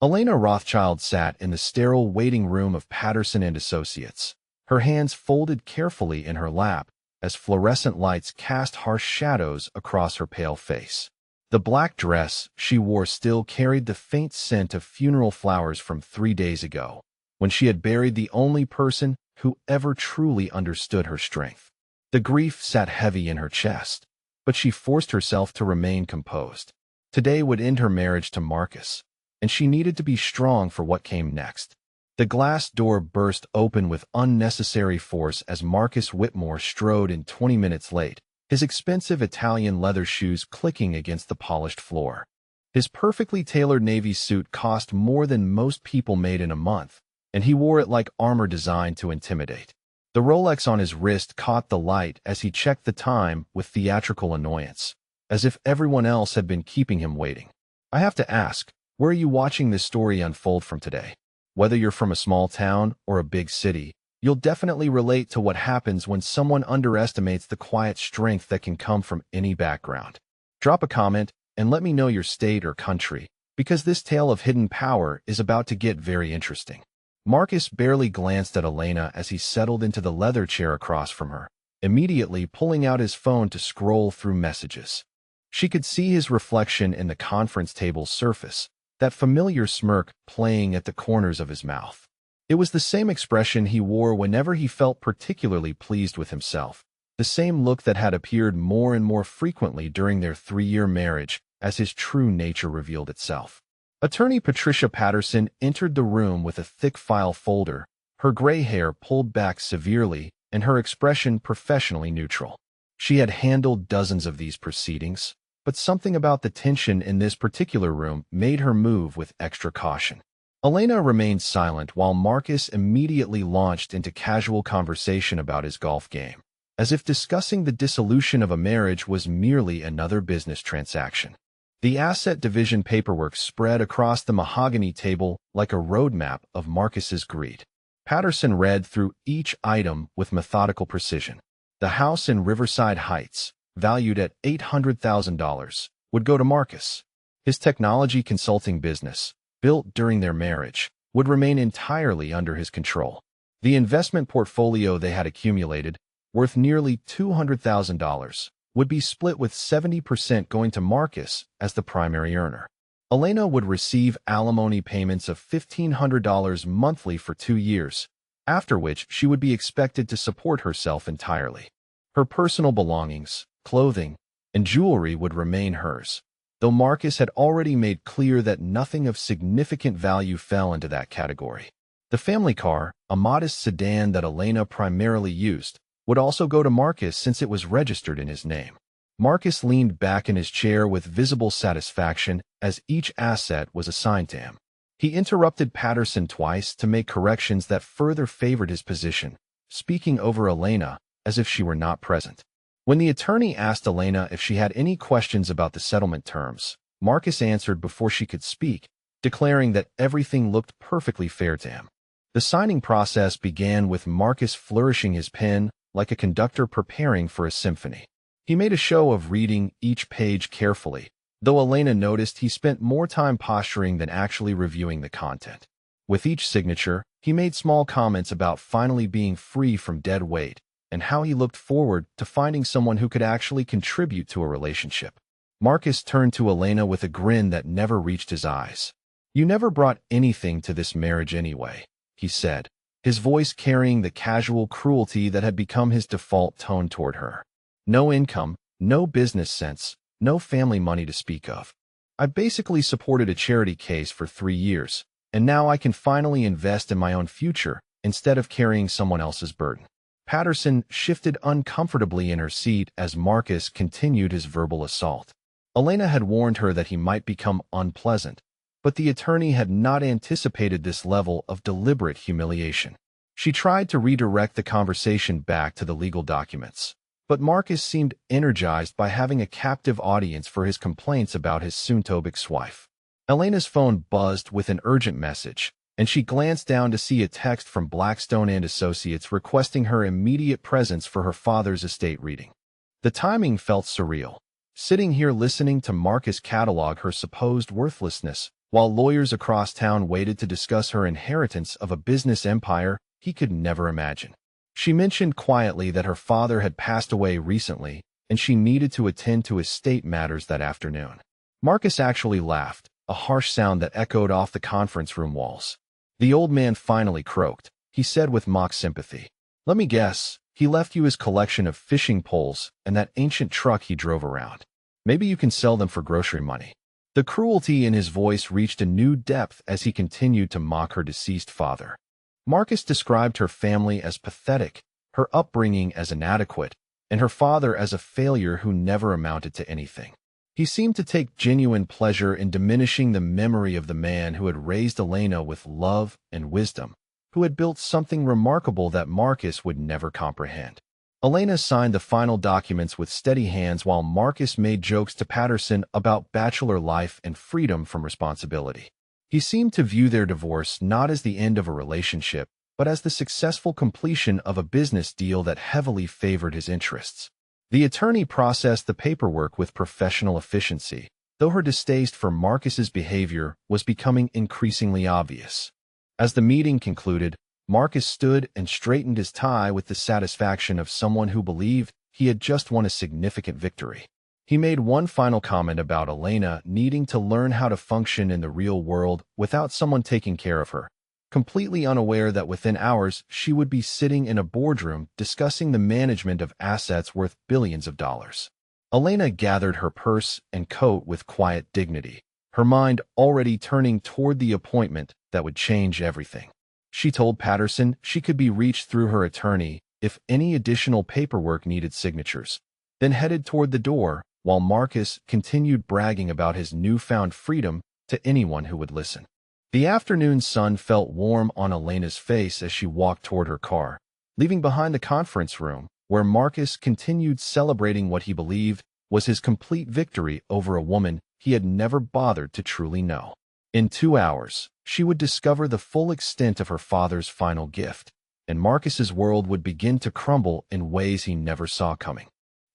Elena Rothschild sat in the sterile waiting room of Patterson and Associates, her hands folded carefully in her lap as fluorescent lights cast harsh shadows across her pale face. The black dress she wore still carried the faint scent of funeral flowers from 3 days ago, when she had buried the only person who ever truly understood her strength. The grief sat heavy in her chest, but she forced herself to remain composed. Today would end her marriage to Marcus, and she needed to be strong for what came next. The glass door burst open with unnecessary force as Marcus Whitmore strode in 20 minutes late, his expensive Italian leather shoes clicking against the polished floor. His perfectly tailored navy suit cost more than most people made in a month, and he wore it like armor designed to intimidate. The Rolex on his wrist caught the light as he checked the time with theatrical annoyance, as if everyone else had been keeping him waiting. I have to ask, where are you watching this story unfold from today? Whether you're from a small town or a big city, you'll definitely relate to what happens when someone underestimates the quiet strength that can come from any background. Drop a comment and let me know your state or country, because this tale of hidden power is about to get very interesting. Marcus barely glanced at Elena as he settled into the leather chair across from her, immediately pulling out his phone to scroll through messages. She could see his reflection in the conference table's surface, that familiar smirk playing at the corners of his mouth. It was the same expression he wore whenever he felt particularly pleased with himself, the same look that had appeared more and more frequently during their 3-year marriage as his true nature revealed itself. Attorney Patricia Patterson entered the room with a thick file folder, her gray hair pulled back severely and her expression professionally neutral. She had handled dozens of these proceedings, but something about the tension in this particular room made her move with extra caution. Elena remained silent while Marcus immediately launched into casual conversation about his golf game, as if discussing the dissolution of a marriage was merely another business transaction. The asset division paperwork spread across the mahogany table like a roadmap of Marcus's greed. Patterson read through each item with methodical precision. The house in Riverside Heights, valued at $800,000, would go to Marcus. His technology consulting business, built during their marriage, would remain entirely under his control. The investment portfolio they had accumulated, worth nearly $200,000, would be split with 70% going to Marcus as the primary earner. Elena would receive alimony payments of $1,500 monthly for 2 years, after which she would be expected to support herself entirely. Her personal belongings, clothing, and jewelry would remain hers, though Marcus had already made clear that nothing of significant value fell into that category. The family car, a modest sedan that Elena primarily used, would also go to Marcus since it was registered in his name. Marcus leaned back in his chair with visible satisfaction as each asset was assigned to him. He interrupted Patterson twice to make corrections that further favored his position, speaking over Elena as if she were not present. When the attorney asked Elena if she had any questions about the settlement terms, Marcus answered before she could speak, declaring that everything looked perfectly fair to him. The signing process began with Marcus flourishing his pen like a conductor preparing for a symphony. He made a show of reading each page carefully, though Elena noticed he spent more time posturing than actually reviewing the content. With each signature, he made small comments about finally being free from dead weight and how he looked forward to finding someone who could actually contribute to a relationship. Marcus turned to Elena with a grin that never reached his eyes. "You never brought anything to this marriage anyway," he said, his voice carrying the casual cruelty that had become his default tone toward her. "No income, no business sense, no family money to speak of. I basically supported a charity case for 3 years, and now I can finally invest in my own future instead of carrying someone else's burden." Patterson shifted uncomfortably in her seat as Marcus continued his verbal assault. Elena had warned her that he might become unpleasant, but the attorney had not anticipated this level of deliberate humiliation. She tried to redirect the conversation back to the legal documents, but Marcus seemed energized by having a captive audience for his complaints about his soon-to-be ex-wife. Elena's phone buzzed with an urgent message, and she glanced down to see a text from Blackstone and Associates requesting her immediate presence for her father's estate reading. The timing felt surreal. Sitting here listening to Marcus catalog her supposed worthlessness while lawyers across town waited to discuss her inheritance of a business empire he could never imagine. She mentioned quietly that her father had passed away recently, and she needed to attend to estate matters that afternoon. Marcus actually laughed, a harsh sound that echoed off the conference room walls. The old man finally croaked. He said with mock sympathy, "Let me guess, he left you his collection of fishing poles and that ancient truck he drove around. Maybe you can sell them for grocery money." The cruelty in his voice reached a new depth as he continued to mock her deceased father. Marcus described her family as pathetic, her upbringing as inadequate, and her father as a failure who never amounted to anything. He seemed to take genuine pleasure in diminishing the memory of the man who had raised Elena with love and wisdom, who had built something remarkable that Marcus would never comprehend. Elena signed the final documents with steady hands while Marcus made jokes to Patterson about bachelor life and freedom from responsibility. He seemed to view their divorce not as the end of a relationship, but as the successful completion of a business deal that heavily favored his interests. The attorney processed the paperwork with professional efficiency, though her distaste for Marcus's behavior was becoming increasingly obvious. As the meeting concluded, Marcus stood and straightened his tie with the satisfaction of someone who believed he had just won a significant victory. He made one final comment about Elena needing to learn how to function in the real world without someone taking care of her, completely unaware that within hours she would be sitting in a boardroom discussing the management of assets worth billions of dollars. Elena gathered her purse and coat with quiet dignity, her mind already turning toward the appointment that would change everything. She told Patterson she could be reached through her attorney if any additional paperwork needed signatures, then headed toward the door while Marcus continued bragging about his newfound freedom to anyone who would listen. The afternoon sun felt warm on Elena's face as she walked toward her car, leaving behind the conference room, where Marcus continued celebrating what he believed was his complete victory over a woman he had never bothered to truly know. In 2 hours, she would discover the full extent of her father's final gift, and Marcus's world would begin to crumble in ways he never saw coming.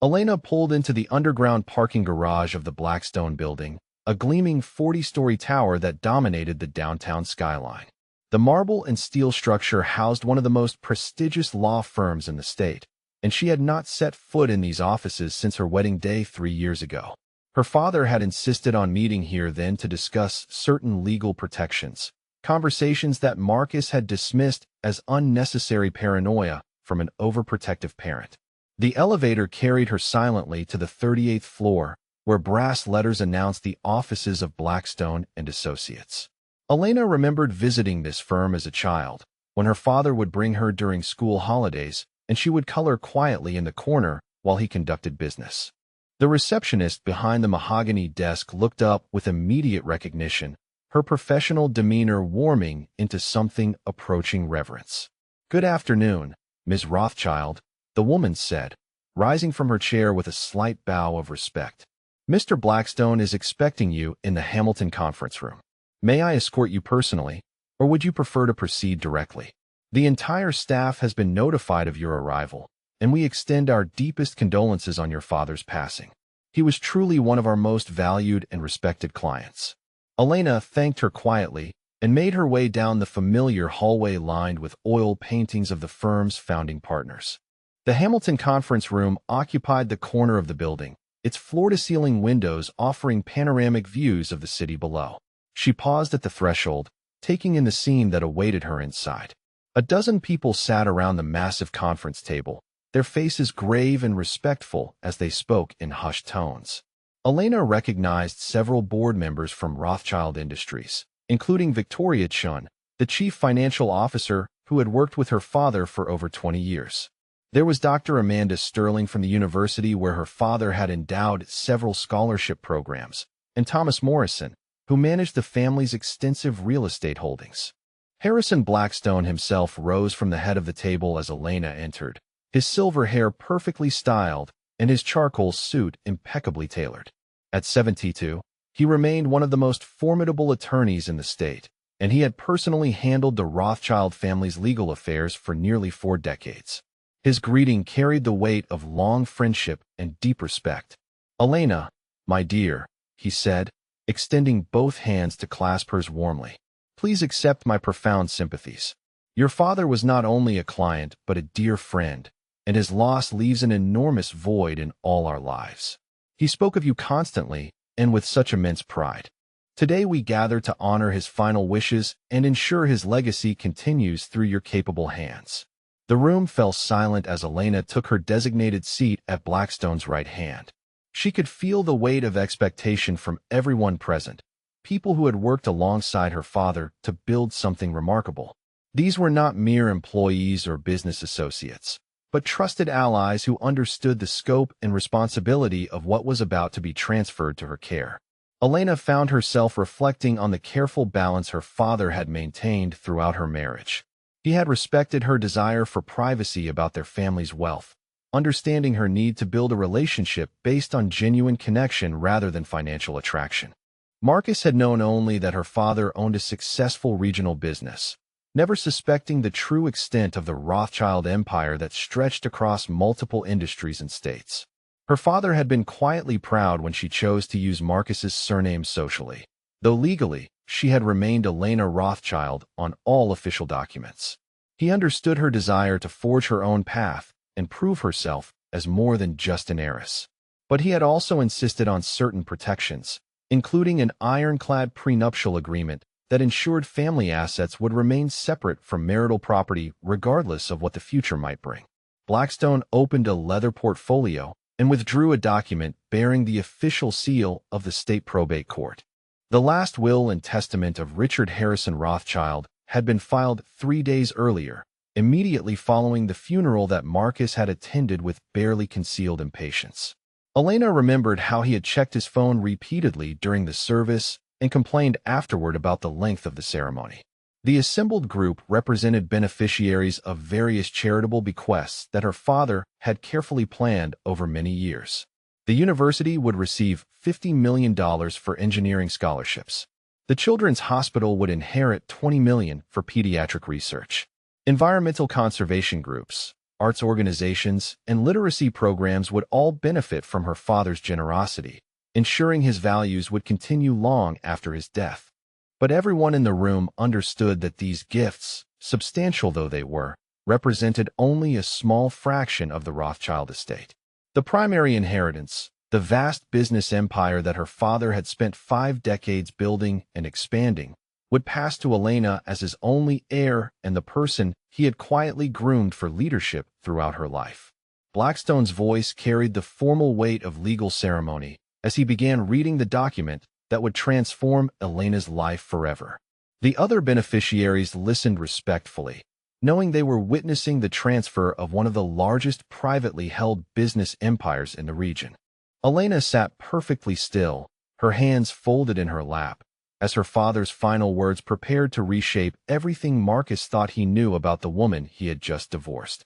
Elena pulled into the underground parking garage of the Blackstone building, a gleaming 40-story tower that dominated the downtown skyline. The marble and steel structure housed one of the most prestigious law firms in the state, and she had not set foot in these offices since her wedding day 3 years ago. Her father had insisted on meeting here then to discuss certain legal protections, conversations that Marcus had dismissed as unnecessary paranoia from an overprotective parent. The elevator carried her silently to the 38th floor, where brass letters announced the offices of Blackstone and Associates. Elena remembered visiting this firm as a child, when her father would bring her during school holidays, and she would color quietly in the corner while he conducted business. The receptionist behind the mahogany desk looked up with immediate recognition, her professional demeanor warming into something approaching reverence. "Good afternoon, Ms. Rothschild," the woman said, rising from her chair with a slight bow of respect. "Mr. Blackstone is expecting you in the Hamilton conference room. May I escort you personally, or would you prefer to proceed directly? The entire staff has been notified of your arrival, and we extend our deepest condolences on your father's passing. He was truly one of our most valued and respected clients." Elena thanked her quietly and made her way down the familiar hallway lined with oil paintings of the firm's founding partners. The Hamilton conference room occupied the corner of the building, its floor-to-ceiling windows offering panoramic views of the city below. She paused at the threshold, taking in the scene that awaited her inside. A dozen people sat around the massive conference table, their faces grave and respectful as they spoke in hushed tones. Elena recognized several board members from Rothschild Industries, including Victoria Chun, the chief financial officer who had worked with her father for over 20 years. There was Dr. Amanda Sterling from the university where her father had endowed several scholarship programs, and Thomas Morrison, who managed the family's extensive real estate holdings. Harrison Blackstone himself rose from the head of the table as Elena entered, his silver hair perfectly styled and his charcoal suit impeccably tailored. At 72, he remained one of the most formidable attorneys in the state, and he had personally handled the Rothschild family's legal affairs for nearly 4 decades. His greeting carried the weight of long friendship and deep respect. "Elena, my dear," he said, extending both hands to clasp hers warmly. Please accept my profound sympathies. Your father was not only a client, but a dear friend, and his loss leaves an enormous void in all our lives. He spoke of you constantly, and with such immense pride. Today we gather to honor his final wishes and ensure his legacy continues through your capable hands. The room fell silent as Elena took her designated seat at Blackstone's right hand. She could feel the weight of expectation from everyone present, people who had worked alongside her father to build something remarkable. These were not mere employees or business associates, but trusted allies who understood the scope and responsibility of what was about to be transferred to her care. Elena found herself reflecting on the careful balance her father had maintained throughout her marriage. He had respected her desire for privacy about their family's wealth, understanding her need to build a relationship based on genuine connection rather than financial attraction. Marcus had known only that her father owned a successful regional business, never suspecting the true extent of the Rothschild empire that stretched across multiple industries and states. Her father had been quietly proud when she chose to use Marcus's surname socially, though legally, she had remained Elena Rothschild on all official documents. He understood her desire to forge her own path and prove herself as more than just an heiress. But he had also insisted on certain protections, including an ironclad prenuptial agreement that ensured family assets would remain separate from marital property regardless of what the future might bring. Blackstone opened a leather portfolio and withdrew a document bearing the official seal of the state probate court. The last will and testament of Richard Harrison Rothschild had been filed 3 days earlier, immediately following the funeral that Marcus had attended with barely concealed impatience. Elena remembered how he had checked his phone repeatedly during the service and complained afterward about the length of the ceremony. The assembled group represented beneficiaries of various charitable bequests that her father had carefully planned over many years. The university would receive $50 million for engineering scholarships. The Children's Hospital would inherit $20 million for pediatric research. Environmental conservation groups, arts organizations, and literacy programs would all benefit from her father's generosity, ensuring his values would continue long after his death. But everyone in the room understood that these gifts, substantial though they were, represented only a small fraction of the Rothschild estate. The primary inheritance, the vast business empire that her father had spent 5 decades building and expanding, would pass to Elena as his only heir and the person he had quietly groomed for leadership throughout her life. Blackstone's voice carried the formal weight of legal ceremony as he began reading the document that would transform Elena's life forever. The other beneficiaries listened respectfully, knowing they were witnessing the transfer of one of the largest privately held business empires in the region. Elena sat perfectly still, her hands folded in her lap, as her father's final words prepared to reshape everything Marcus thought he knew about the woman he had just divorced.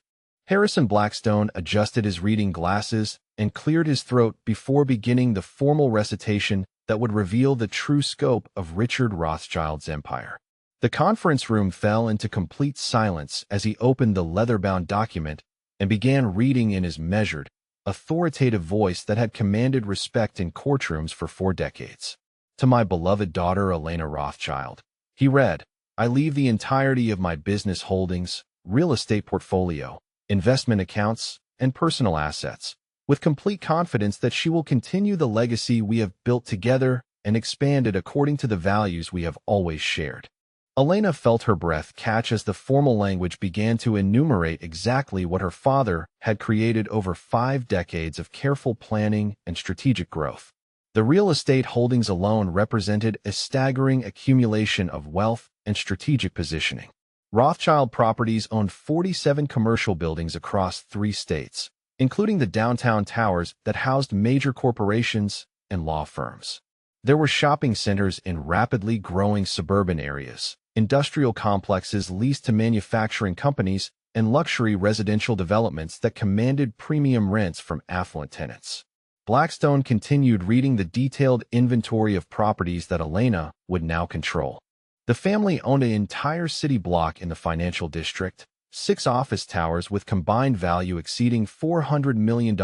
Harrison Blackstone adjusted his reading glasses and cleared his throat before beginning the formal recitation that would reveal the true scope of Richard Rothschild's empire. The conference room fell into complete silence as he opened the leather-bound document and began reading in his measured, authoritative voice that had commanded respect in courtrooms for 4 decades. To my beloved daughter Elena Rothschild, he read, I leave the entirety of my business holdings, real estate portfolio, investment accounts, and personal assets, with complete confidence that she will continue the legacy we have built together and expand it according to the values we have always shared. Elena felt her breath catch as the formal language began to enumerate exactly what her father had created over 5 decades of careful planning and strategic growth. The real estate holdings alone represented a staggering accumulation of wealth and strategic positioning. Rothschild Properties owned 47 commercial buildings across 3 states, including the downtown towers that housed major corporations and law firms. There were shopping centers in rapidly growing suburban areas, industrial complexes leased to manufacturing companies, and luxury residential developments that commanded premium rents from affluent tenants. Blackstone continued reading the detailed inventory of properties that Elena would now control. The family owned an entire city block in the financial district, 6 office towers with combined value exceeding $400 million,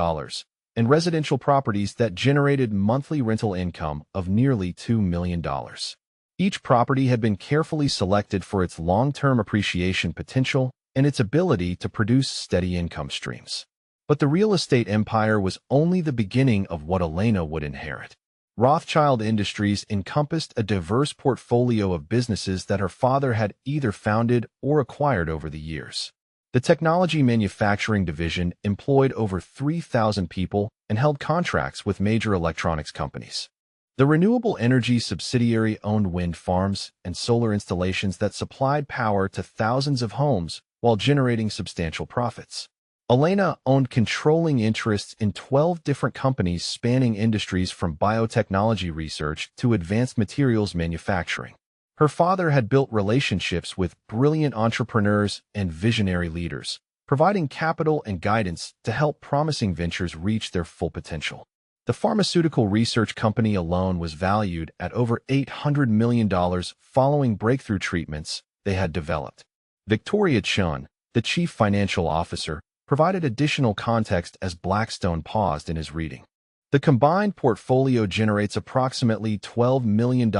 and residential properties that generated monthly rental income of nearly $2 million. Each property had been carefully selected for its long-term appreciation potential and its ability to produce steady income streams. But the real estate empire was only the beginning of what Elena would inherit. Rothschild Industries encompassed a diverse portfolio of businesses that her father had either founded or acquired over the years. The technology manufacturing division employed over 3,000 people and held contracts with major electronics companies. The renewable energy subsidiary owned wind farms and solar installations that supplied power to thousands of homes while generating substantial profits. Elena owned controlling interests in 12 different companies spanning industries from biotechnology research to advanced materials manufacturing. Her father had built relationships with brilliant entrepreneurs and visionary leaders, providing capital and guidance to help promising ventures reach their full potential. The pharmaceutical research company alone was valued at over $800 million following breakthrough treatments they had developed. Victoria Chun, the chief financial officer, provided additional context as Blackstone paused in his reading. The combined portfolio generates approximately $12 million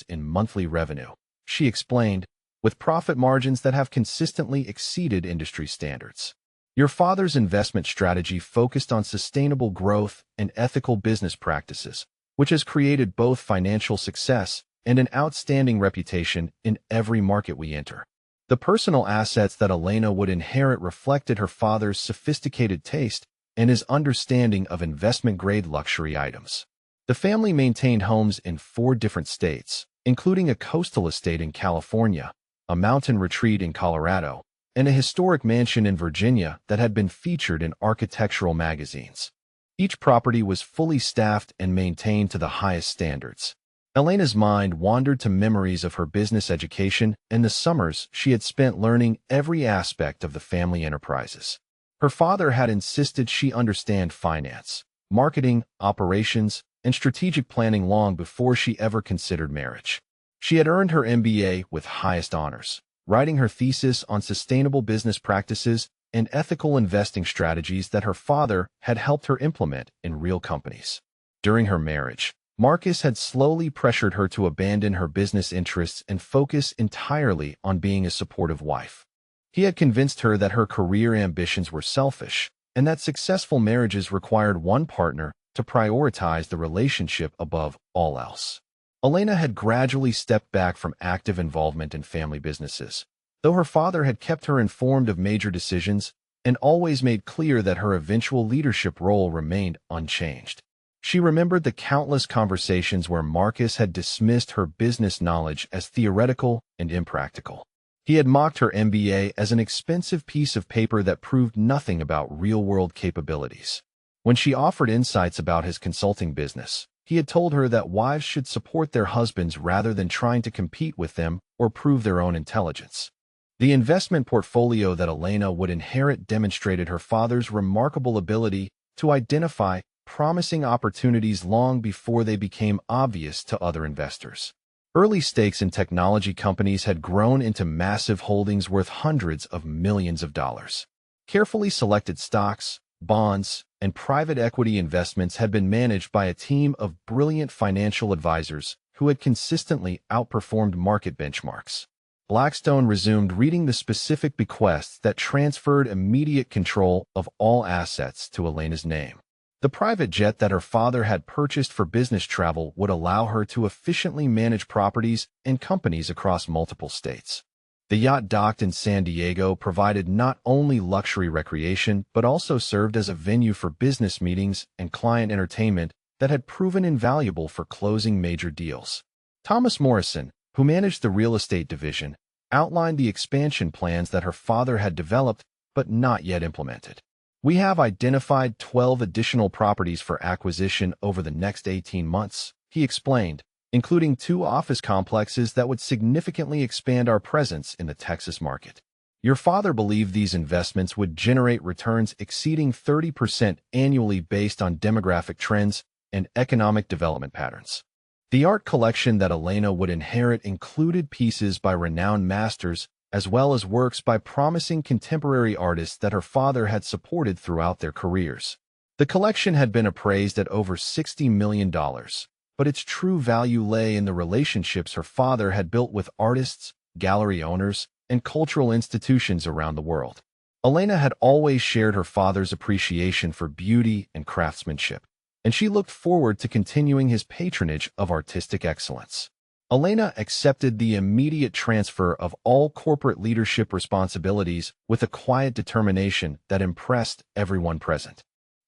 in monthly revenue, she explained, with profit margins that have consistently exceeded industry standards. Your father's investment strategy focused on sustainable growth and ethical business practices, which has created both financial success and an outstanding reputation in every market we enter. The personal assets that Elena would inherit reflected her father's sophisticated taste and his understanding of investment-grade luxury items. The family maintained homes in 4 different states, including a coastal estate in California, a mountain retreat in Colorado, and a historic mansion in Virginia that had been featured in architectural magazines. Each property was fully staffed and maintained to the highest standards. Elena's mind wandered to memories of her business education and the summers she had spent learning every aspect of the family enterprises. Her father had insisted she understand finance, marketing, operations, and strategic planning long before she ever considered marriage. She had earned her MBA with highest honors, writing her thesis on sustainable business practices and ethical investing strategies that her father had helped her implement in real companies. During her marriage, Marcus had slowly pressured her to abandon her business interests and focus entirely on being a supportive wife. He had convinced her that her career ambitions were selfish and that successful marriages required one partner to prioritize the relationship above all else. Elena had gradually stepped back from active involvement in family businesses, though her father had kept her informed of major decisions and always made clear that her eventual leadership role remained unchanged. She remembered the countless conversations where Marcus had dismissed her business knowledge as theoretical and impractical. He had mocked her MBA as an expensive piece of paper that proved nothing about real-world capabilities. When she offered insights about his consulting business, he had told her that wives should support their husbands rather than trying to compete with them or prove their own intelligence. The investment portfolio that Elena would inherit demonstrated her father's remarkable ability to identify promising opportunities long before they became obvious to other investors. Early stakes in technology companies had grown into massive holdings worth hundreds of millions of dollars. Carefully selected stocks, bonds, and private equity investments had been managed by a team of brilliant financial advisors who had consistently outperformed market benchmarks. Blackstone resumed reading the specific bequests that transferred immediate control of all assets to Elena's name. The private jet that her father had purchased for business travel would allow her to efficiently manage properties and companies across multiple states. The yacht docked in San Diego provided not only luxury recreation but also served as a venue for business meetings and client entertainment that had proven invaluable for closing major deals. Thomas Morrison, who managed the real estate division, outlined the expansion plans that her father had developed but not yet implemented. We have identified 12 additional properties for acquisition over the next 18 months, he explained, including 2 office complexes that would significantly expand our presence in the Texas market. Your father believed these investments would generate returns exceeding 30% annually based on demographic trends and economic development patterns. The art collection that Elena would inherit included pieces by renowned masters as well as works by promising contemporary artists that her father had supported throughout their careers. The collection had been appraised at over $60 million, but its true value lay in the relationships her father had built with artists, gallery owners, and cultural institutions around the world. Elena had always shared her father's appreciation for beauty and craftsmanship, and she looked forward to continuing his patronage of artistic excellence. Elena accepted the immediate transfer of all corporate leadership responsibilities with a quiet determination that impressed everyone present.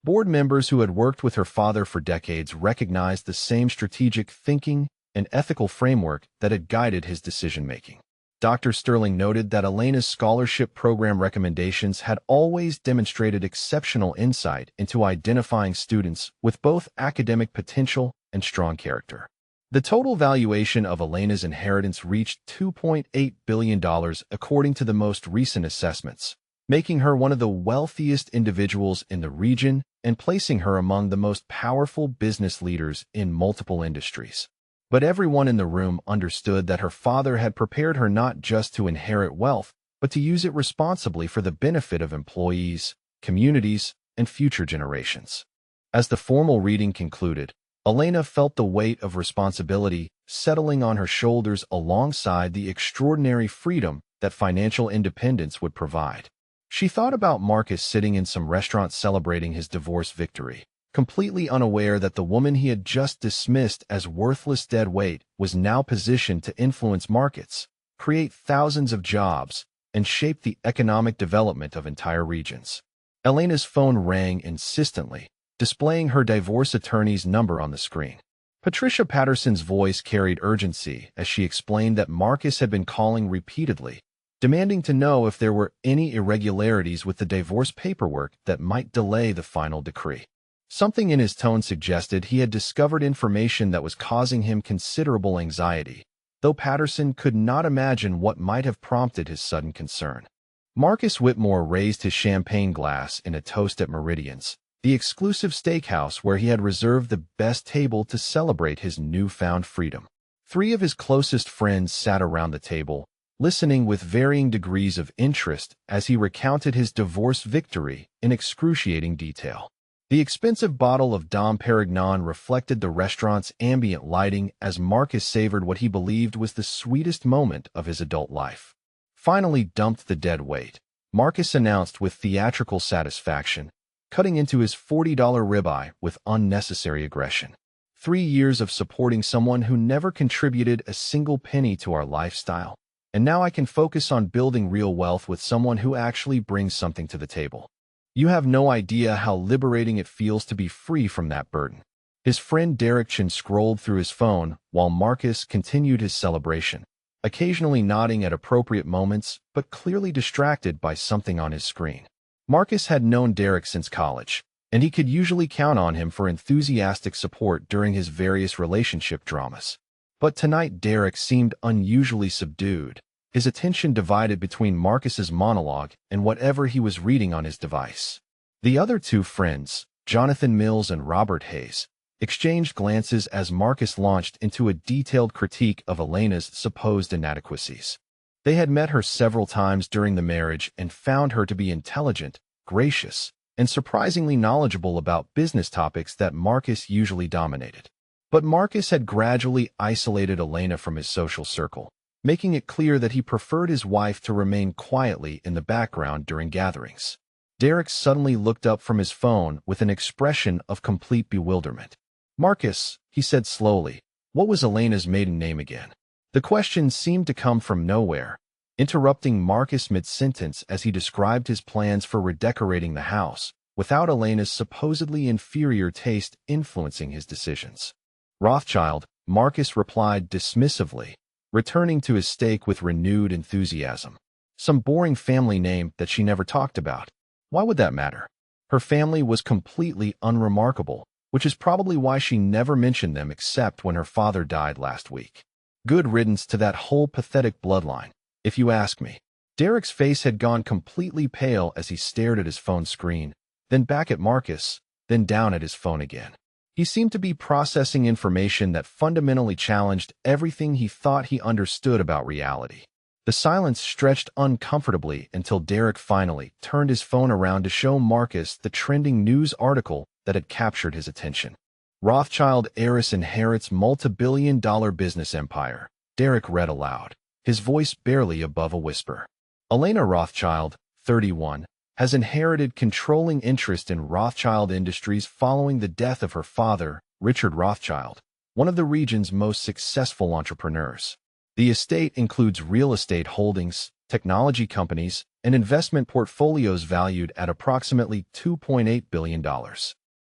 Board members who had worked with her father for decades recognized the same strategic thinking and ethical framework that had guided his decision-making. Dr. Sterling noted that Elena's scholarship program recommendations had always demonstrated exceptional insight into identifying students with both academic potential and strong character. The total valuation of Elena's inheritance reached $2.8 billion according to the most recent assessments, making her one of the wealthiest individuals in the region and placing her among the most powerful business leaders in multiple industries. But everyone in the room understood that her father had prepared her not just to inherit wealth, but to use it responsibly for the benefit of employees, communities, and future generations. As the formal reading concluded, Elena felt the weight of responsibility settling on her shoulders alongside the extraordinary freedom that financial independence would provide. She thought about Marcus sitting in some restaurant celebrating his divorce victory, completely unaware that the woman he had just dismissed as worthless dead weight was now positioned to influence markets, create thousands of jobs, and shape the economic development of entire regions. Elena's phone rang insistently, displaying her divorce attorney's number on the screen. Patricia Patterson's voice carried urgency as she explained that Marcus had been calling repeatedly, demanding to know if there were any irregularities with the divorce paperwork that might delay the final decree. Something in his tone suggested he had discovered information that was causing him considerable anxiety, though Patterson could not imagine what might have prompted his sudden concern. Marcus Whitmore raised his champagne glass in a toast at Meridian's, the exclusive steakhouse where he had reserved the best table to celebrate his newfound freedom. 3 of his closest friends sat around the table, listening with varying degrees of interest as he recounted his divorce victory in excruciating detail. The expensive bottle of Dom Perignon reflected the restaurant's ambient lighting as Marcus savored what he believed was the sweetest moment of his adult life. Finally dumped the dead weight, Marcus announced with theatrical satisfaction, cutting into his $40 ribeye with unnecessary aggression. 3 years of supporting someone who never contributed a single penny to our lifestyle, and now I can focus on building real wealth with someone who actually brings something to the table. You have no idea how liberating it feels to be free from that burden. His friend Derek Chen scrolled through his phone while Marcus continued his celebration, occasionally nodding at appropriate moments but clearly distracted by something on his screen. Marcus had known Derek since college, and he could usually count on him for enthusiastic support during his various relationship dramas. But tonight Derek seemed unusually subdued, his attention divided between Marcus's monologue and whatever he was reading on his device. The other 2 friends, Jonathan Mills and Robert Hayes, exchanged glances as Marcus launched into a detailed critique of Elena's supposed inadequacies. They had met her several times during the marriage and found her to be intelligent, gracious, and surprisingly knowledgeable about business topics that Marcus usually dominated. But Marcus had gradually isolated Elena from his social circle, making it clear that he preferred his wife to remain quietly in the background during gatherings. Derek suddenly looked up from his phone with an expression of complete bewilderment. "Marcus," he said slowly, "what was Elena's maiden name again?" The question seemed to come from nowhere, interrupting Marcus mid-sentence as he described his plans for redecorating the house, without Elena's supposedly inferior taste influencing his decisions. "Rothschild," Marcus replied dismissively, returning to his steak with renewed enthusiasm. Some boring family name that she never talked about. Why would that matter? Her family was completely unremarkable, which is probably why she never mentioned them except when her father died last week. Good riddance to that whole pathetic bloodline, if you ask me. Derek's face had gone completely pale as he stared at his phone screen, then back at Marcus, then down at his phone again. He seemed to be processing information that fundamentally challenged everything he thought he understood about reality. The silence stretched uncomfortably until Derek finally turned his phone around to show Marcus the trending news article that had captured his attention. Rothschild heiress inherits multi-billion-dollar business empire. Derek read aloud, his voice barely above a whisper. Elena Rothschild, 31, has inherited controlling interest in Rothschild Industries following the death of her father, Richard Rothschild, one of the region's most successful entrepreneurs. The estate includes real estate holdings, technology companies, and investment portfolios valued at approximately $2.8 billion.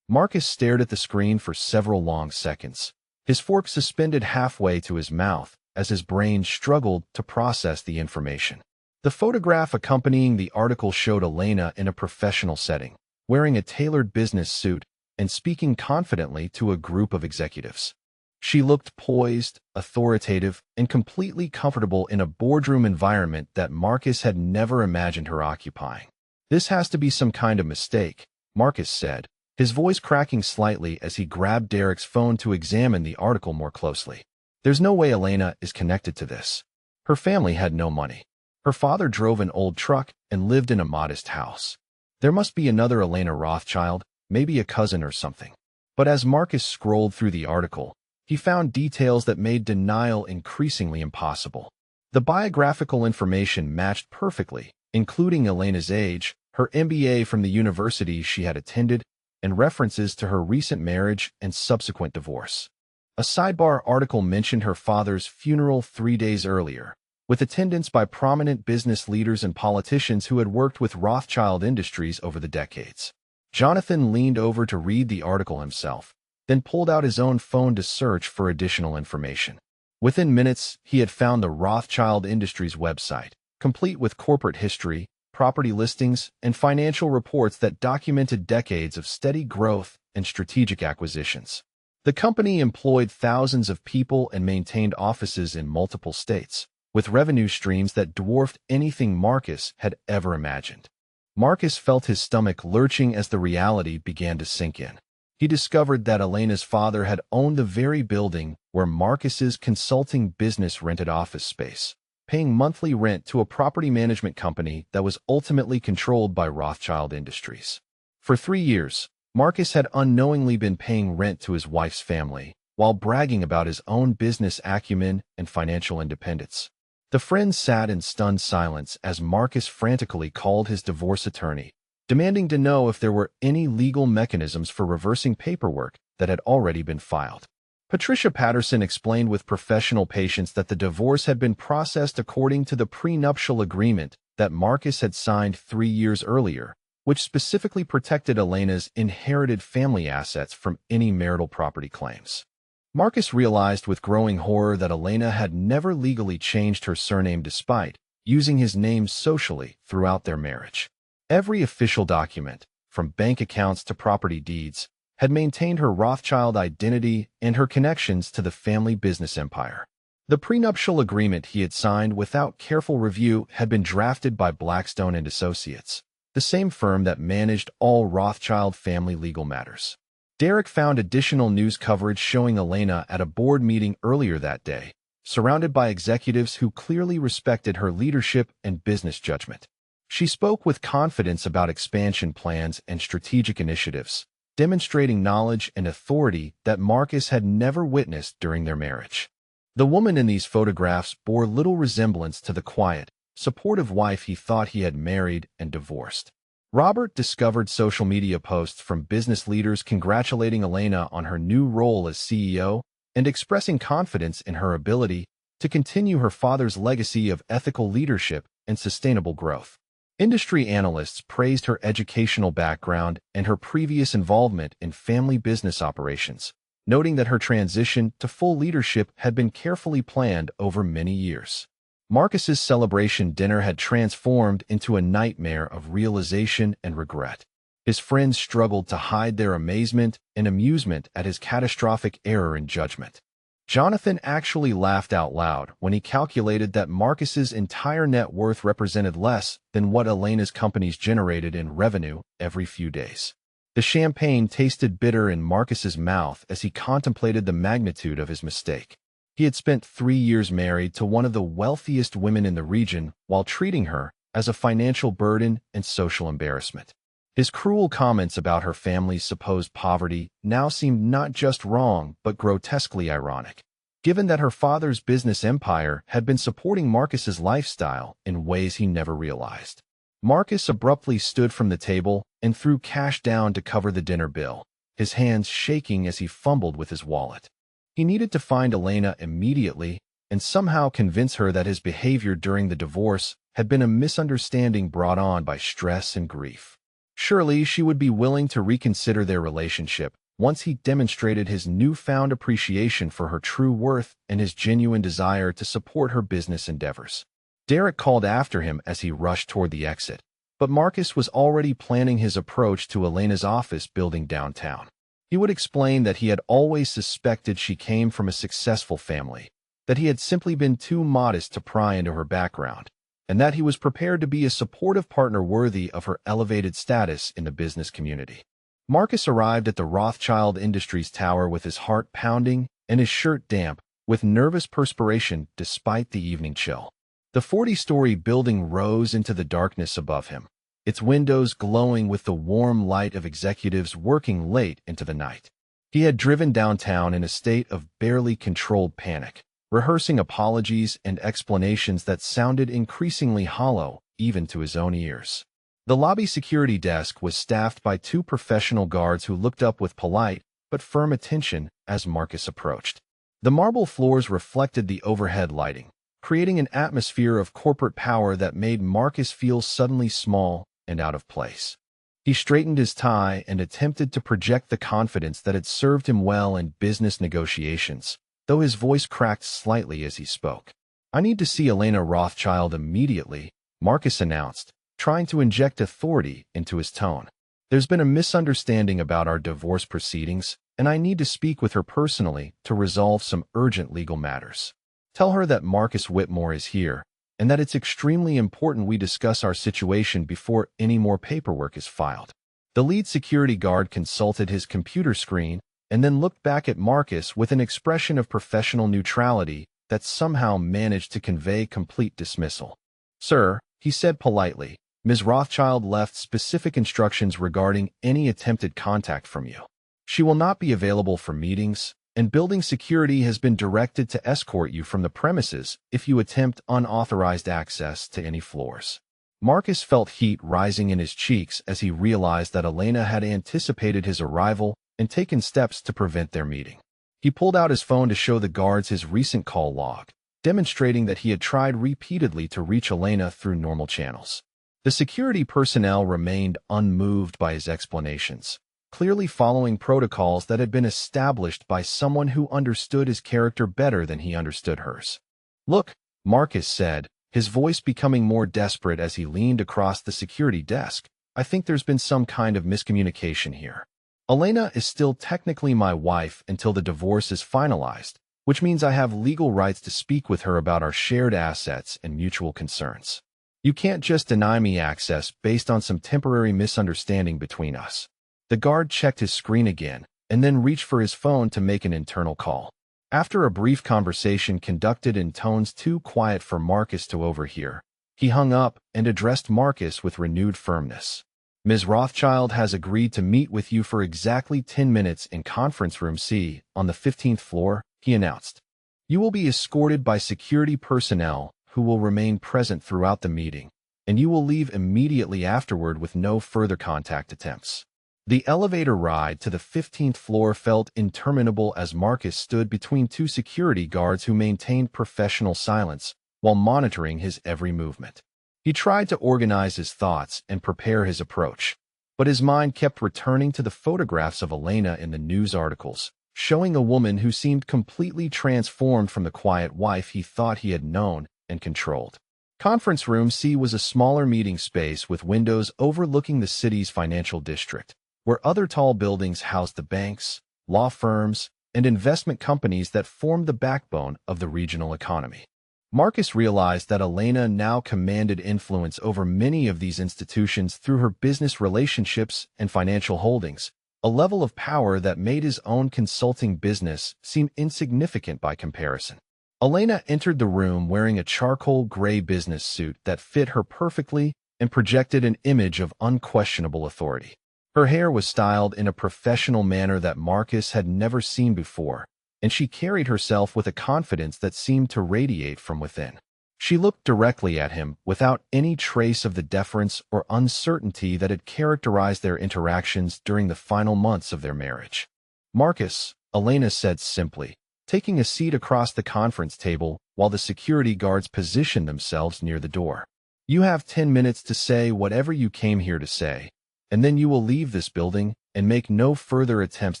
Marcus stared at the screen for several long seconds, his fork suspended halfway to his mouth as his brain struggled to process the information. The photograph accompanying the article showed Elena in a professional setting, wearing a tailored business suit and speaking confidently to a group of executives. She looked poised, authoritative, and completely comfortable in a boardroom environment that Marcus had never imagined her occupying. "This has to be some kind of mistake," Marcus said, his voice cracking slightly as he grabbed Derek's phone to examine the article more closely. "There's no way Elena is connected to this. Her family had no money. Her father drove an old truck and lived in a modest house. There must be another Elena Rothschild, maybe a cousin or something." But as Marcus scrolled through the article, he found details that made denial increasingly impossible. The biographical information matched perfectly, including Elena's age, her MBA from the university she had attended, and references to her recent marriage and subsequent divorce. A sidebar article mentioned her father's funeral 3 days earlier, with attendance by prominent business leaders and politicians who had worked with Rothschild Industries over the decades. Jonathan leaned over to read the article himself, then pulled out his own phone to search for additional information. Within minutes, he had found the Rothschild Industries website, complete with corporate history, property listings, and financial reports that documented decades of steady growth and strategic acquisitions. The company employed thousands of people and maintained offices in multiple states, with revenue streams that dwarfed anything Marcus had ever imagined. Marcus felt his stomach lurching as the reality began to sink in. He discovered that Elena's father had owned the very building where Marcus's consulting business rented office space, paying monthly rent to a property management company that was ultimately controlled by Rothschild Industries. For 3 years, Marcus had unknowingly been paying rent to his wife's family, while bragging about his own business acumen and financial independence. The friends sat in stunned silence as Marcus frantically called his divorce attorney, demanding to know if there were any legal mechanisms for reversing paperwork that had already been filed. Patricia Patterson explained with professional patience that the divorce had been processed according to the prenuptial agreement that Marcus had signed 3 years earlier, which specifically protected Elena's inherited family assets from any marital property claims. Marcus realized with growing horror that Elena had never legally changed her surname despite using his name socially throughout their marriage. Every official document, from bank accounts to property deeds, had maintained her Rothschild identity and her connections to the family business empire. The prenuptial agreement he had signed without careful review had been drafted by Blackstone and Associates, the same firm that managed all Rothschild family legal matters. Derek found additional news coverage showing Elena at a board meeting earlier that day, surrounded by executives who clearly respected her leadership and business judgment. She spoke with confidence about expansion plans and strategic initiatives, demonstrating knowledge and authority that Marcus had never witnessed during their marriage. The woman in these photographs bore little resemblance to the quiet, supportive wife he thought he had married and divorced. Robert discovered social media posts from business leaders congratulating Elena on her new role as CEO and expressing confidence in her ability to continue her father's legacy of ethical leadership and sustainable growth. Industry analysts praised her educational background and her previous involvement in family business operations, noting that her transition to full leadership had been carefully planned over many years. Marcus's celebration dinner had transformed into a nightmare of realization and regret. His friends struggled to hide their amazement and amusement at his catastrophic error in judgment. Jonathan actually laughed out loud when he calculated that Marcus's entire net worth represented less than what Elena's companies generated in revenue every few days. The champagne tasted bitter in Marcus's mouth as he contemplated the magnitude of his mistake. He had spent 3 years married to one of the wealthiest women in the region while treating her as a financial burden and social embarrassment. His cruel comments about her family's supposed poverty now seemed not just wrong but grotesquely ironic, given that her father's business empire had been supporting Marcus's lifestyle in ways he never realized. Marcus abruptly stood from the table and threw cash down to cover the dinner bill, his hands shaking as he fumbled with his wallet. He needed to find Elena immediately and somehow convince her that his behavior during the divorce had been a misunderstanding brought on by stress and grief. Surely she would be willing to reconsider their relationship once he demonstrated his newfound appreciation for her true worth and his genuine desire to support her business endeavors. Derek called after him as he rushed toward the exit, but Marcus was already planning his approach to Elena's office building downtown. He would explain that he had always suspected she came from a successful family, that he had simply been too modest to pry into her background, and that he was prepared to be a supportive partner worthy of her elevated status in the business community. Marcus arrived at the Rothschild Industries Tower with his heart pounding and his shirt damp with nervous perspiration despite the evening chill. The 40-story building rose into the darkness above him, its windows glowing with the warm light of executives working late into the night. He had driven downtown in a state of barely controlled panic, rehearsing apologies and explanations that sounded increasingly hollow even to his own ears. The lobby security desk was staffed by 2 professional guards who looked up with polite but firm attention as Marcus approached. The marble floors reflected the overhead lighting, creating an atmosphere of corporate power that made Marcus feel suddenly small and out of place. He straightened his tie and attempted to project the confidence that had served him well in business negotiations, though his voice cracked slightly as he spoke. "I need to see Elena Rothschild immediately," Marcus announced, trying to inject authority into his tone. "There's been a misunderstanding about our divorce proceedings, and I need to speak with her personally to resolve some urgent legal matters. Tell her that Marcus Whitmore is here, and that it's extremely important we discuss our situation before any more paperwork is filed." The lead security guard consulted his computer screen and then looked back at Marcus with an expression of professional neutrality that somehow managed to convey complete dismissal. "Sir," he said politely, "Ms. Rothschild left specific instructions regarding any attempted contact from you. She will not be available for meetings, and building security has been directed to escort you from the premises if you attempt unauthorized access to any floors." Marcus felt heat rising in his cheeks as he realized that Elena had anticipated his arrival and taken steps to prevent their meeting. He pulled out his phone to show the guards his recent call log, demonstrating that he had tried repeatedly to reach Elena through normal channels. The security personnel remained unmoved by his explanations, clearly following protocols that had been established by someone who understood his character better than he understood hers. "Look," Marcus said, his voice becoming more desperate as he leaned across the security desk, "I think there's been some kind of miscommunication here. Elena is still technically my wife until the divorce is finalized, which means I have legal rights to speak with her about our shared assets and mutual concerns. You can't just deny me access based on some temporary misunderstanding between us." The guard checked his screen again and then reached for his phone to make an internal call. After a brief conversation conducted in tones too quiet for Marcus to overhear, he hung up and addressed Marcus with renewed firmness. "Ms. Rothschild has agreed to meet with you for exactly 10 minutes in Conference Room C on the 15th floor, he announced. "You will be escorted by security personnel who will remain present throughout the meeting, and you will leave immediately afterward with no further contact attempts." The elevator ride to the 15th floor felt interminable as Marcus stood between 2 security guards who maintained professional silence while monitoring his every movement. He tried to organize his thoughts and prepare his approach, but his mind kept returning to the photographs of Elena in the news articles, showing a woman who seemed completely transformed from the quiet wife he thought he had known and controlled. Conference Room C was a smaller meeting space with windows overlooking the city's financial district, where other tall buildings housed the banks, law firms, and investment companies that formed the backbone of the regional economy. Marcus realized that Elena now commanded influence over many of these institutions through her business relationships and financial holdings, a level of power that made his own consulting business seem insignificant by comparison. Elena entered the room wearing a charcoal gray business suit that fit her perfectly and projected an image of unquestionable authority. Her hair was styled in a professional manner that Marcus had never seen before, and she carried herself with a confidence that seemed to radiate from within. She looked directly at him without any trace of the deference or uncertainty that had characterized their interactions during the final months of their marriage. "Marcus," Elena said simply, taking a seat across the conference table while the security guards positioned themselves near the door. "You have 10 minutes to say whatever you came here to say, and then you will leave this building and make no further attempts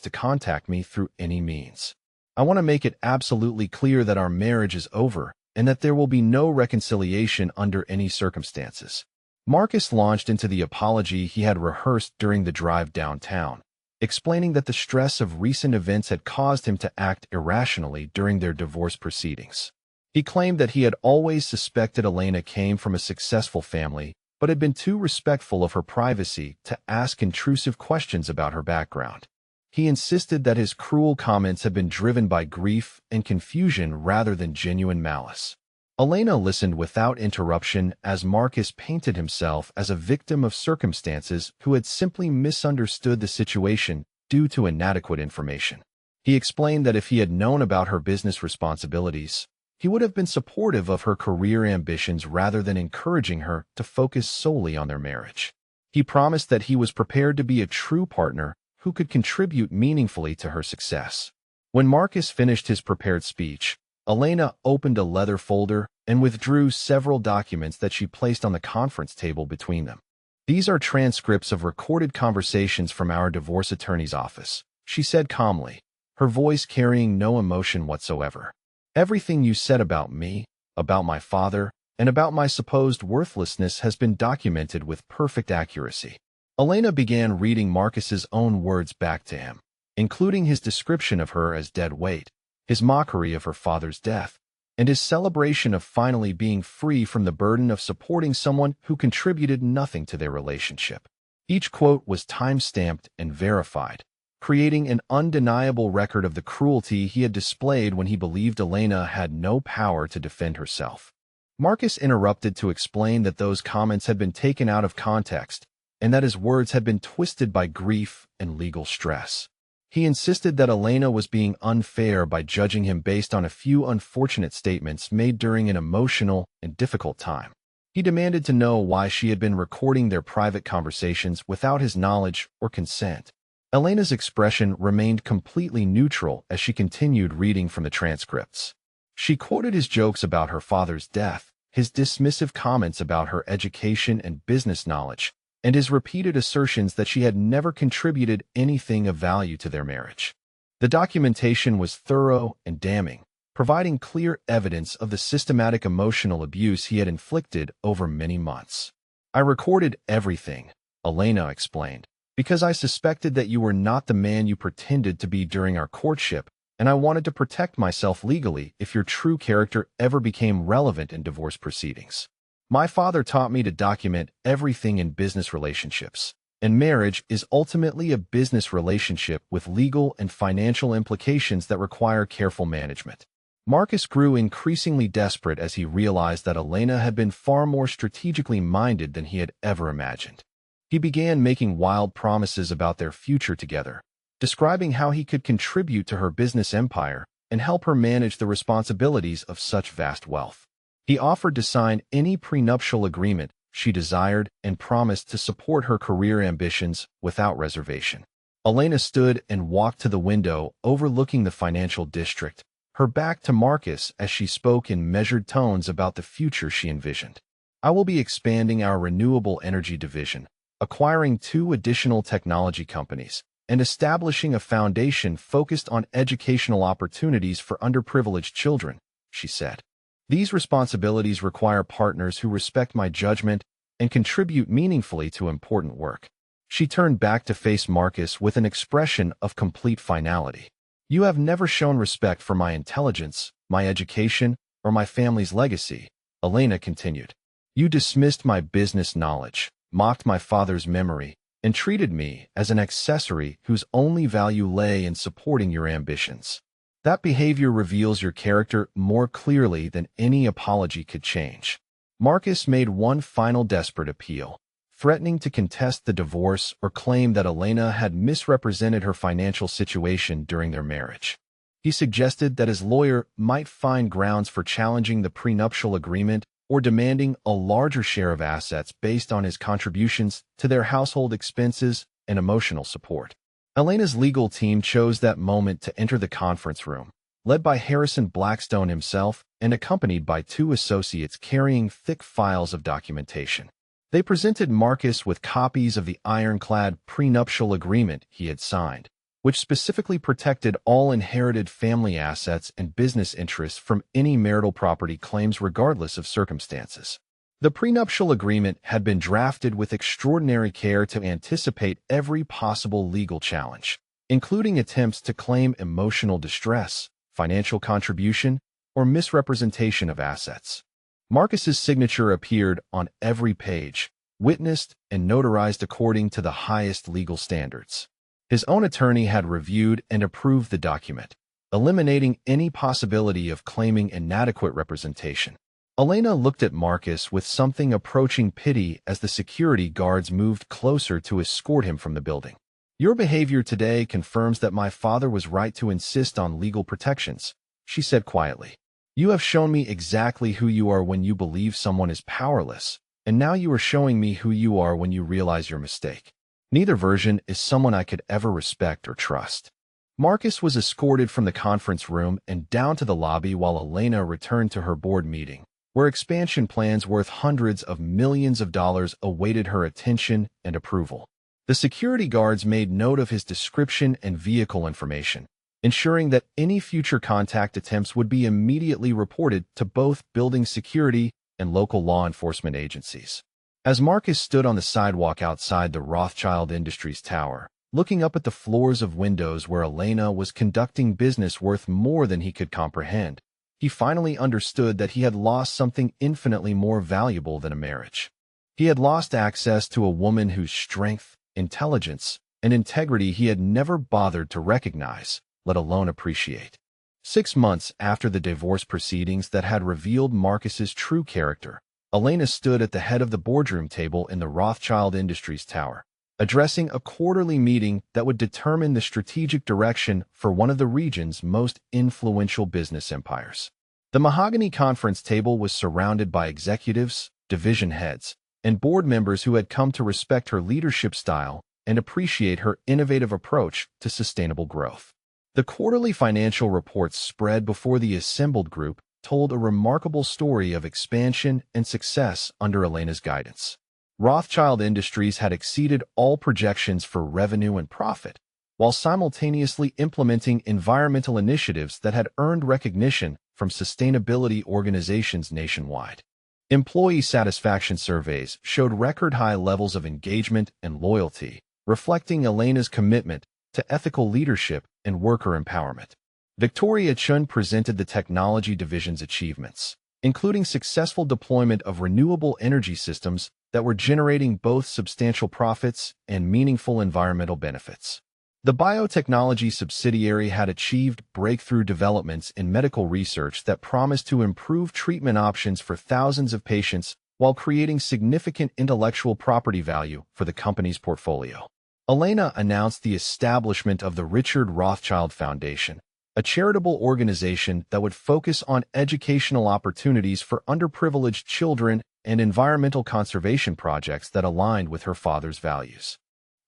to contact me through any means. I want to make it absolutely clear that our marriage is over and that there will be no reconciliation under any circumstances." Marcus launched into the apology he had rehearsed during the drive downtown, explaining that the stress of recent events had caused him to act irrationally during their divorce proceedings. He claimed that he had always suspected Elena came from a successful family, but had been too respectful of her privacy to ask intrusive questions about her background. He insisted that his cruel comments had been driven by grief and confusion rather than genuine malice. Elena listened without interruption as Marcus painted himself as a victim of circumstances who had simply misunderstood the situation due to inadequate information. He explained that if he had known about her business responsibilities, he would have been supportive of her career ambitions rather than encouraging her to focus solely on their marriage. He promised that he was prepared to be a true partner who could contribute meaningfully to her success. When Marcus finished his prepared speech, Elena opened a leather folder and withdrew several documents that she placed on the conference table between them. "These are transcripts of recorded conversations from our divorce attorney's office," she said calmly, her voice carrying no emotion whatsoever. "Everything you said about me, about my father, and about my supposed worthlessness has been documented with perfect accuracy." Elena began reading Marcus's own words back to him, including his description of her as dead weight, his mockery of her father's death, and his celebration of finally being free from the burden of supporting someone who contributed nothing to their relationship. Each quote was time-stamped and verified, creating an undeniable record of the cruelty he had displayed when he believed Elena had no power to defend herself. Marcus interrupted to explain that those comments had been taken out of context and that his words had been twisted by grief and legal stress. He insisted that Elena was being unfair by judging him based on a few unfortunate statements made during an emotional and difficult time. He demanded to know why she had been recording their private conversations without his knowledge or consent. Elena's expression remained completely neutral as she continued reading from the transcripts. She quoted his jokes about her father's death, his dismissive comments about her education and business knowledge, and his repeated assertions that she had never contributed anything of value to their marriage. The documentation was thorough and damning, providing clear evidence of the systematic emotional abuse he had inflicted over many months. "I recorded everything," Elena explained, "because I suspected that you were not the man you pretended to be during our courtship, and I wanted to protect myself legally if your true character ever became relevant in divorce proceedings. My father taught me to document everything in business relationships, and marriage is ultimately a business relationship with legal and financial implications that require careful management." Marcus grew increasingly desperate as he realized that Elena had been far more strategically minded than he had ever imagined. He began making wild promises about their future together, describing how he could contribute to her business empire and help her manage the responsibilities of such vast wealth. He offered to sign any prenuptial agreement she desired and promised to support her career ambitions without reservation. Elena stood and walked to the window overlooking the financial district, her back to Marcus as she spoke in measured tones about the future she envisioned. "I will be expanding our renewable energy division, acquiring 2 additional technology companies, and establishing a foundation focused on educational opportunities for underprivileged children," she said. "These responsibilities require partners who respect my judgment and contribute meaningfully to important work." She turned back to face Marcus with an expression of complete finality. "You have never shown respect for my intelligence, my education, or my family's legacy," Elena continued. "You dismissed my business knowledge, mocked my father's memory, and treated me as an accessory whose only value lay in supporting your ambitions. That behavior reveals your character more clearly than any apology could change. Marcus made one final desperate appeal, threatening to contest the divorce or claim that Elena had misrepresented her financial situation during their marriage. He suggested that his lawyer might find grounds for challenging the prenuptial agreement or demanding a larger share of assets based on his contributions to their household expenses and emotional support. Elena's legal team chose that moment to enter the conference room, led by Harrison Blackstone himself and accompanied by two associates carrying thick files of documentation. They presented Marcus with copies of the ironclad prenuptial agreement he had signed, which specifically protected all inherited family assets and business interests from any marital property claims regardless of circumstances. The prenuptial agreement had been drafted with extraordinary care to anticipate every possible legal challenge, including attempts to claim emotional distress, financial contribution, or misrepresentation of assets. Marcus's signature appeared on every page, witnessed and notarized according to the highest legal standards. His own attorney had reviewed and approved the document, eliminating any possibility of claiming inadequate representation. Elena looked at Marcus with something approaching pity as the security guards moved closer to escort him from the building. "Your behavior today confirms that my father was right to insist on legal protections," she said quietly. "You have shown me exactly who you are when you believe someone is powerless, and now you are showing me who you are when you realize your mistake. Neither version is someone I could ever respect or trust." Marcus was escorted from the conference room and down to the lobby while Elena returned to her board meeting, where expansion plans worth hundreds of millions of dollars awaited her attention and approval. The security guards made note of his description and vehicle information, ensuring that any future contact attempts would be immediately reported to both building security and local law enforcement agencies. As Marcus stood on the sidewalk outside the Rothschild Industries Tower, looking up at the floors of windows where Elena was conducting business worth more than he could comprehend, he finally understood that he had lost something infinitely more valuable than a marriage. He had lost access to a woman whose strength, intelligence, and integrity he had never bothered to recognize, let alone appreciate. 6 months after the divorce proceedings that had revealed Marcus's true character, Elena stood at the head of the boardroom table in the Rothschild Industries Tower, addressing a quarterly meeting that would determine the strategic direction for one of the region's most influential business empires. The mahogany conference table was surrounded by executives, division heads, and board members who had come to respect her leadership style and appreciate her innovative approach to sustainable growth. The quarterly financial reports spread before the assembled group told a remarkable story of expansion and success under Elena's guidance. Rothschild Industries had exceeded all projections for revenue and profit, while simultaneously implementing environmental initiatives that had earned recognition from sustainability organizations nationwide. Employee satisfaction surveys showed record-high levels of engagement and loyalty, reflecting Elena's commitment to ethical leadership and worker empowerment. Victoria Chun presented the technology division's achievements, including successful deployment of renewable energy systems that were generating both substantial profits and meaningful environmental benefits. The biotechnology subsidiary had achieved breakthrough developments in medical research that promised to improve treatment options for thousands of patients while creating significant intellectual property value for the company's portfolio. Elena announced the establishment of the Richard Rothschild Foundation, a charitable organization that would focus on educational opportunities for underprivileged children and environmental conservation projects that aligned with her father's values.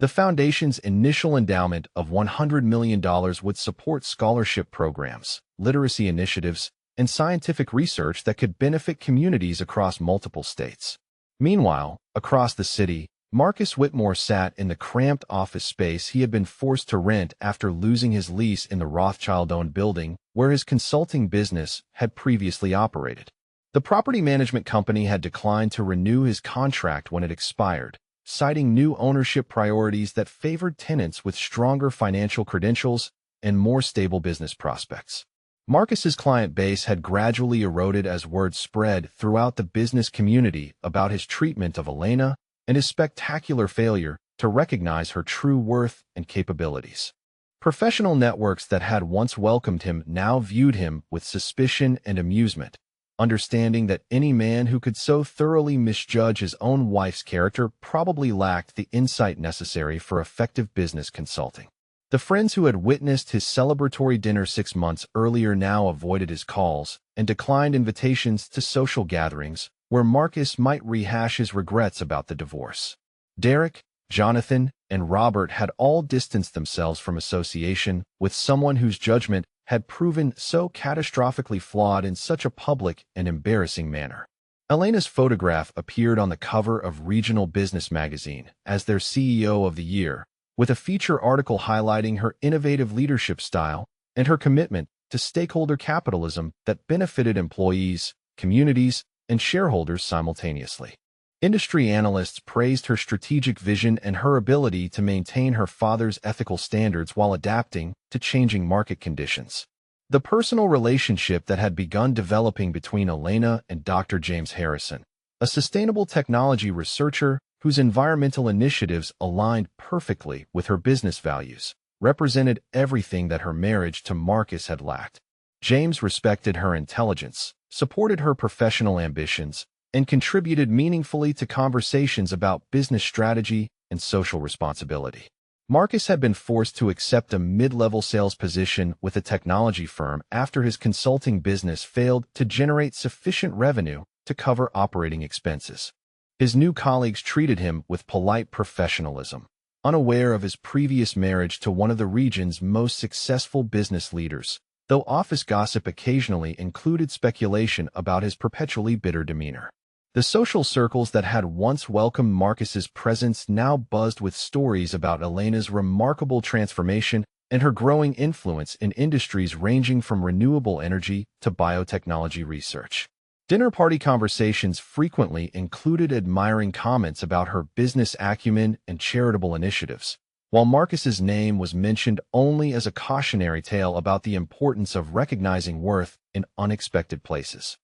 The foundation's initial endowment of $100 million would support scholarship programs, literacy initiatives, and scientific research that could benefit communities across multiple states. Meanwhile, across the city, Marcus Whitmore sat in the cramped office space he had been forced to rent after losing his lease in the Rothschild-owned building where his consulting business had previously operated. The property management company had declined to renew his contract when it expired, citing new ownership priorities that favored tenants with stronger financial credentials and more stable business prospects. Marcus's client base had gradually eroded as word spread throughout the business community about his treatment of Elena and his spectacular failure to recognize her true worth and capabilities. Professional networks that had once welcomed him now viewed him with suspicion and amusement, understanding that any man who could so thoroughly misjudge his own wife's character probably lacked the insight necessary for effective business consulting. The friends who had witnessed his celebratory dinner 6 months earlier now avoided his calls and declined invitations to social gatherings where Marcus might rehash his regrets about the divorce. Derek, Jonathan, and Robert had all distanced themselves from association with someone whose judgment had proven so catastrophically flawed in such a public and embarrassing manner. Elena's photograph appeared on the cover of Regional Business Magazine as their CEO of the Year, with a feature article highlighting her innovative leadership style and her commitment to stakeholder capitalism that benefited employees, communities, and shareholders simultaneously. Industry analysts praised her strategic vision and her ability to maintain her father's ethical standards while adapting to changing market conditions. The personal relationship that had begun developing between Elena and Dr. James Harrison, a sustainable technology researcher whose environmental initiatives aligned perfectly with her business values, represented everything that her marriage to Marcus had lacked. James respected her intelligence, supported her professional ambitions, and contributed meaningfully to conversations about business strategy and social responsibility. Marcus had been forced to accept a mid-level sales position with a technology firm after his consulting business failed to generate sufficient revenue to cover operating expenses. His new colleagues treated him with polite professionalism, unaware of his previous marriage to one of the region's most successful business leaders, though office gossip occasionally included speculation about his perpetually bitter demeanor. The social circles that had once welcomed Marcus's presence now buzzed with stories about Elena's remarkable transformation and her growing influence in industries ranging from renewable energy to biotechnology research. Dinner party conversations frequently included admiring comments about her business acumen and charitable initiatives, while Marcus's name was mentioned only as a cautionary tale about the importance of recognizing worth in unexpected places.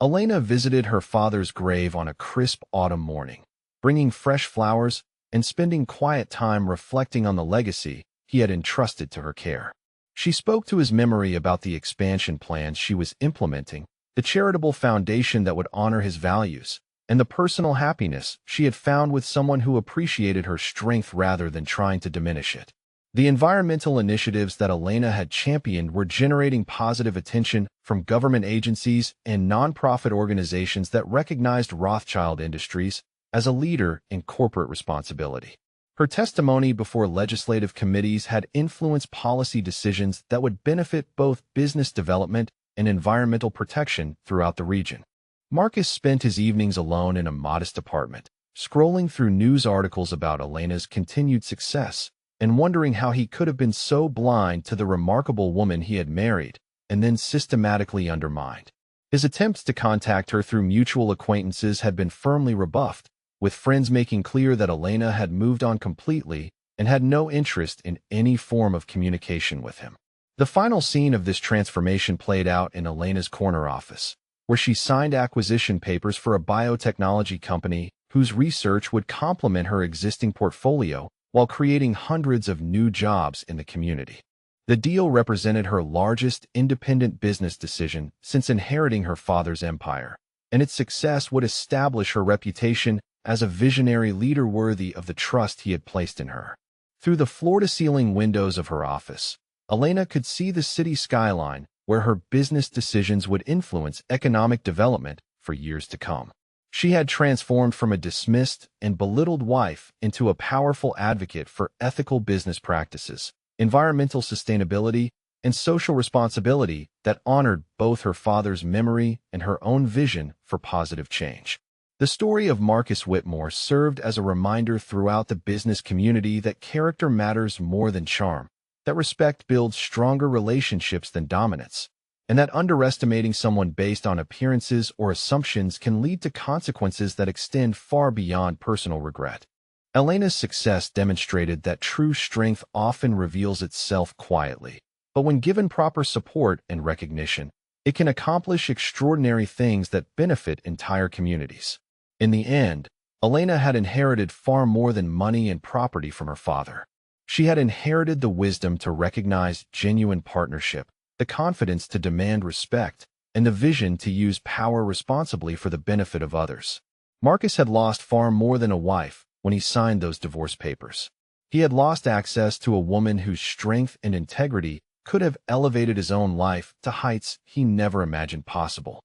Elena visited her father's grave on a crisp autumn morning, bringing fresh flowers and spending quiet time reflecting on the legacy he had entrusted to her care. She spoke to his memory about the expansion plans she was implementing, the charitable foundation that would honor his values, and the personal happiness she had found with someone who appreciated her strength rather than trying to diminish it. The environmental initiatives that Elena had championed were generating positive attention from government agencies and nonprofit organizations that recognized Rothschild Industries as a leader in corporate responsibility. Her testimony before legislative committees had influenced policy decisions that would benefit both business development and environmental protection throughout the region. Marcus spent his evenings alone in a modest apartment, scrolling through news articles about Elena's continued success and wondering how he could have been so blind to the remarkable woman he had married and then systematically undermined. His attempts to contact her through mutual acquaintances had been firmly rebuffed, with friends making clear that Elena had moved on completely and had no interest in any form of communication with him. The final scene of this transformation played out in Elena's corner office, where she signed acquisition papers for a biotechnology company whose research would complement her existing portfolio while creating hundreds of new jobs in the community. The deal represented her largest independent business decision since inheriting her father's empire, and its success would establish her reputation as a visionary leader worthy of the trust he had placed in her. Through the floor-to-ceiling windows of her office, Elena could see the city skyline where her business decisions would influence economic development for years to come. She had transformed from a dismissed and belittled wife into a powerful advocate for ethical business practices, environmental sustainability, and social responsibility that honored both her father's memory and her own vision for positive change. The story of Marcus Whitmore served as a reminder throughout the business community that character matters more than charm, that respect builds stronger relationships than dominance, and that underestimating someone based on appearances or assumptions can lead to consequences that extend far beyond personal regret. Elena's success demonstrated that true strength often reveals itself quietly, but when given proper support and recognition, it can accomplish extraordinary things that benefit entire communities. In the end, Elena had inherited far more than money and property from her father. She had inherited the wisdom to recognize genuine partnership, the confidence to demand respect, and the vision to use power responsibly for the benefit of others. Marcus had lost far more than a wife when he signed those divorce papers. He had lost access to a woman whose strength and integrity could have elevated his own life to heights he never imagined possible.